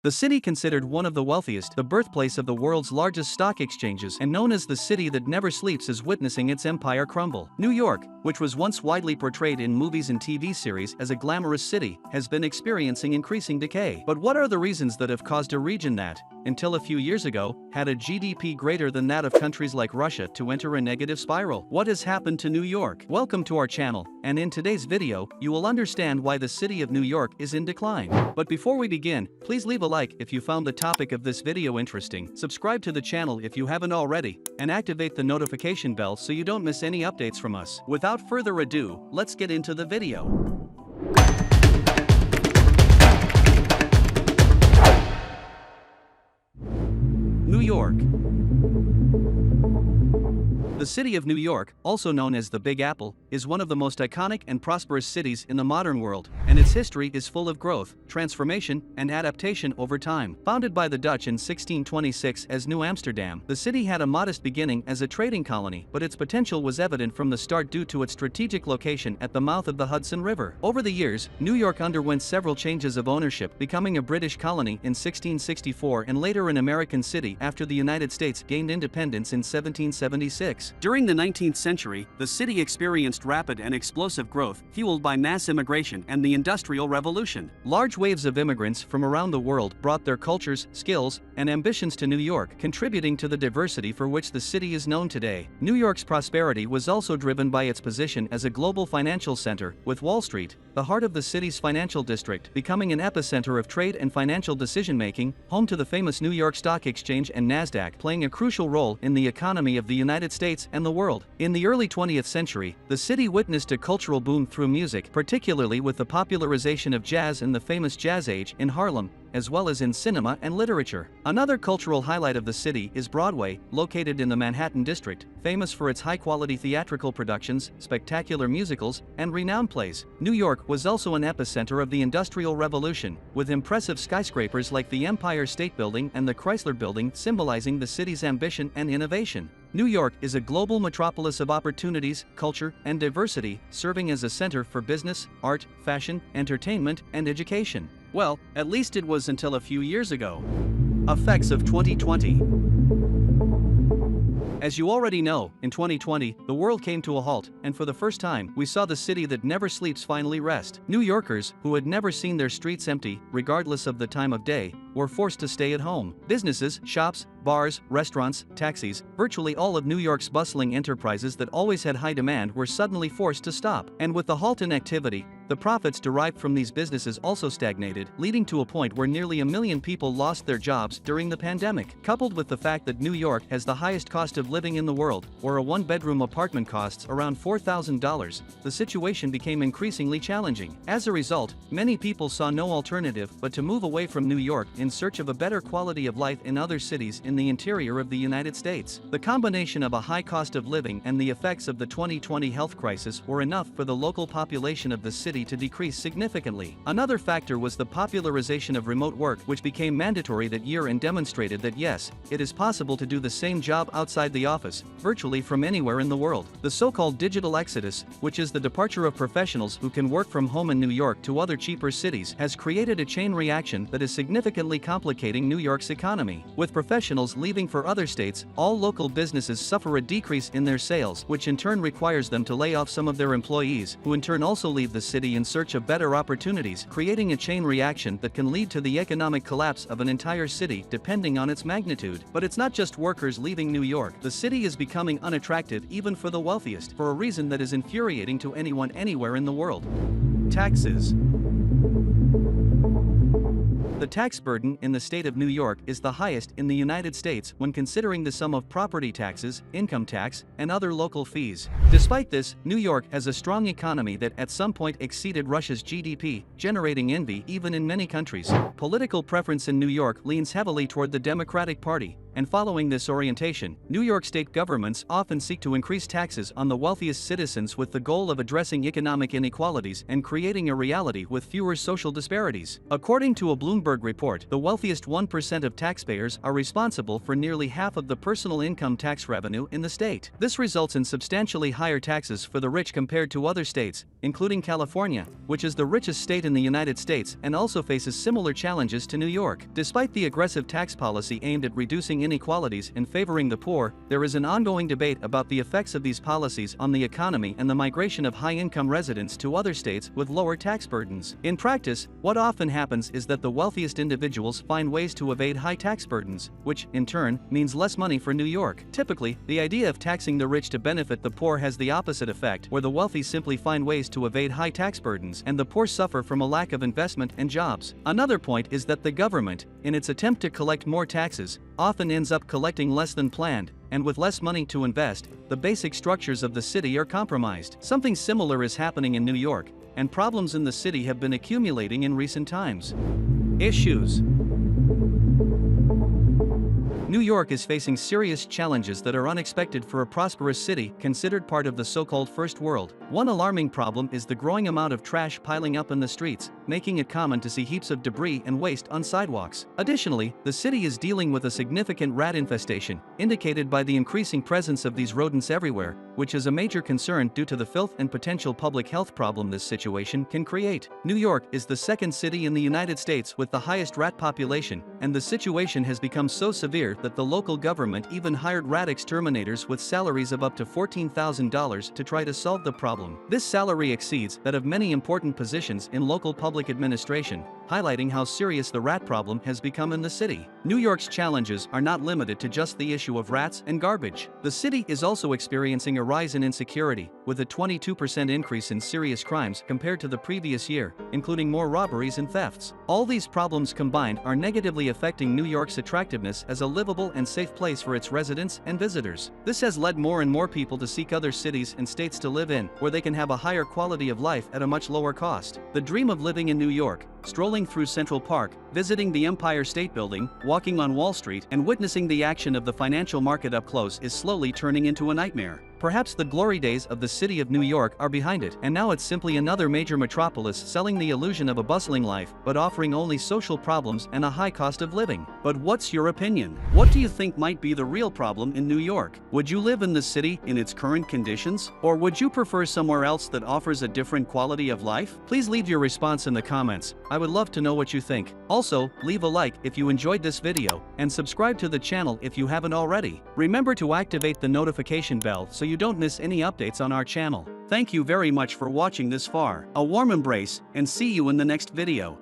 The city, considered one of the wealthiest, the birthplace of the world's largest stock exchanges, and known as the city that never sleeps, is witnessing its empire crumble. New York, which was once widely portrayed in movies and TV series as a glamorous city, has been experiencing increasing decay. But what are the reasons that have caused a region that, until a few years ago, had a GDP greater than that of countries like Russia to enter a negative spiral? What has happened to New York? Welcome to our channel, and in today's video, you will understand why the city of New York is in decline. But before we begin, please leave a like if you found the topic of this video interesting, subscribe to the channel if you haven't already, and activate the notification bell so you don't miss any updates from us. Without further ado, let's get into the video. New York. The city of New York, also known as the Big Apple, is one of the most iconic and prosperous cities in the modern world, and its history is full of growth, transformation, and adaptation over time. Founded by the Dutch in 1626 as New Amsterdam, the city had a modest beginning as a trading colony, but its potential was evident from the start due to its strategic location at the mouth of the Hudson River. Over the years, New York underwent several changes of ownership, becoming a British colony in 1664 and later an American city after the United States gained independence in 1776. During the 19th century, the city experienced rapid and explosive growth, fueled by mass immigration and the Industrial Revolution. Large waves of immigrants from around the world brought their cultures, skills, and ambitions to New York, contributing to the diversity for which the city is known today. New York's prosperity was also driven by its position as a global financial center, with Wall Street, the heart of the city's financial district, becoming an epicenter of trade and financial decision-making, home to the famous New York Stock Exchange and NASDAQ, playing a crucial role in the economy of the United States and the world. In the early 20th century, the city witnessed a cultural boom through music, particularly with the popularization of jazz and the famous Jazz Age in Harlem, as well as in cinema and literature. Another cultural highlight of the city is Broadway, located in the Manhattan district, famous for its high-quality theatrical productions, spectacular musicals, and renowned plays. New York was also an epicenter of the Industrial Revolution, with impressive skyscrapers like the Empire State Building and the Chrysler Building symbolizing the city's ambition and innovation. New York is a global metropolis of opportunities, culture, and diversity, serving as a center for business, art, fashion, entertainment, and education. Well, at least it was until a few years ago. Effects of 2020. As you already know, in 2020, the world came to a halt, and for the first time, we saw the city that never sleeps finally rest. New Yorkers, who had never seen their streets empty, regardless of the time of day, were forced to stay at home. Businesses, shops, bars, restaurants, taxis, virtually all of New York's bustling enterprises that always had high demand were suddenly forced to stop. And with the halt in activity, the profits derived from these businesses also stagnated, leading to a point where nearly 1 million people lost their jobs during the pandemic. Coupled with the fact that New York has the highest cost of living in the world, where a one-bedroom apartment costs around $4,000, the situation became increasingly challenging. As a result, many people saw no alternative but to move away from New York in search of a better quality of life in other cities in the interior of the United States. The combination of a high cost of living and the effects of the 2020 health crisis were enough for the local population of the city to decrease significantly. Another factor was the popularization of remote work, which became mandatory that year and demonstrated that yes, it is possible to do the same job outside the office, virtually from anywhere in the world. The so-called digital exodus, which is the departure of professionals who can work from home in New York to other cheaper cities, has created a chain reaction that is significantly complicating New York's economy. With professionals leaving for other states, all local businesses suffer a decrease in their sales, which in turn requires them to lay off some of their employees, who in turn also leave the city in search of better opportunities, creating a chain reaction that can lead to the economic collapse of an entire city depending on its magnitude. But it's not just workers leaving New York. The city is becoming unattractive even for the wealthiest, for a reason that is infuriating to anyone anywhere in the world. Taxes. The tax burden in the state of New York is the highest in the United States when considering the sum of property taxes, income tax, and other local fees. Despite this, New York has a strong economy that at some point exceeded Russia's GDP, generating envy even in many countries. Political preference in New York leans heavily toward the Democratic Party, and following this orientation, New York state governments often seek to increase taxes on the wealthiest citizens with the goal of addressing economic inequalities and creating a reality with fewer social disparities. According to a Bloomberg report, the wealthiest 1% of taxpayers are responsible for nearly half of the personal income tax revenue in the state. This results in substantially higher taxes for the rich compared to other states, including California, which is the richest state in the United States and also faces similar challenges to New York. Despite the aggressive tax policy aimed at reducing inequalities and favoring the poor, there is an ongoing debate about the effects of these policies on the economy and the migration of high-income residents to other states with lower tax burdens. In practice, what often happens is that the wealthiest individuals find ways to evade high tax burdens, which, in turn, means less money for New York. Typically, the idea of taxing the rich to benefit the poor has the opposite effect, where the wealthy simply find ways to evade high tax burdens and the poor suffer from a lack of investment and jobs. Another point is that the government, in its attempt to collect more taxes, often ends up collecting less than planned, and with less money to invest, the basic structures of the city are compromised. Something similar is happening in New York, and problems in the city have been accumulating in recent times. Issues. New York is facing serious challenges that are unexpected for a prosperous city considered part of the so-called First World. One alarming problem is the growing amount of trash piling up in the streets, making it common to see heaps of debris and waste on sidewalks. Additionally, the city is dealing with a significant rat infestation, indicated by the increasing presence of these rodents everywhere, which is a major concern due to the filth and potential public health problem this situation can create. New York is the second city in the United States with the highest rat population, and the situation has become so severe that the local government even hired rat exterminators with salaries of up to $14,000 to try to solve the problem. This salary exceeds that of many important positions in local public administration, highlighting how serious the rat problem has become in the city. New York's challenges are not limited to just the issue of rats and garbage. The city is also experiencing a rise in insecurity, with a 22% increase in serious crimes compared to the previous year, including more robberies and thefts. All these problems combined are negatively affecting New York's attractiveness as a livable and safe place for its residents and visitors. This has led more and more people to seek other cities and states to live in, where they can have a higher quality of life at a much lower cost. The dream of living in New York, strolling through Central Park, visiting the Empire State Building, walking on Wall Street, and witnessing the action of the financial market up close is slowly turning into a nightmare. Perhaps the glory days of the city of New York are behind it, and now it's simply another major metropolis selling the illusion of a bustling life, but offering only social problems and a high cost of living. But what's your opinion? What do you think might be the real problem in New York? Would you live in the city in its current conditions? Or would you prefer somewhere else that offers a different quality of life? Please leave your response in the comments. I would love to know what you think. Also, leave a like if you enjoyed this video, and subscribe to the channel if you haven't already. Remember to activate the notification bell so you don't miss any updates on our channel. Thank you very much for watching this far. A warm embrace, and see you in the next video.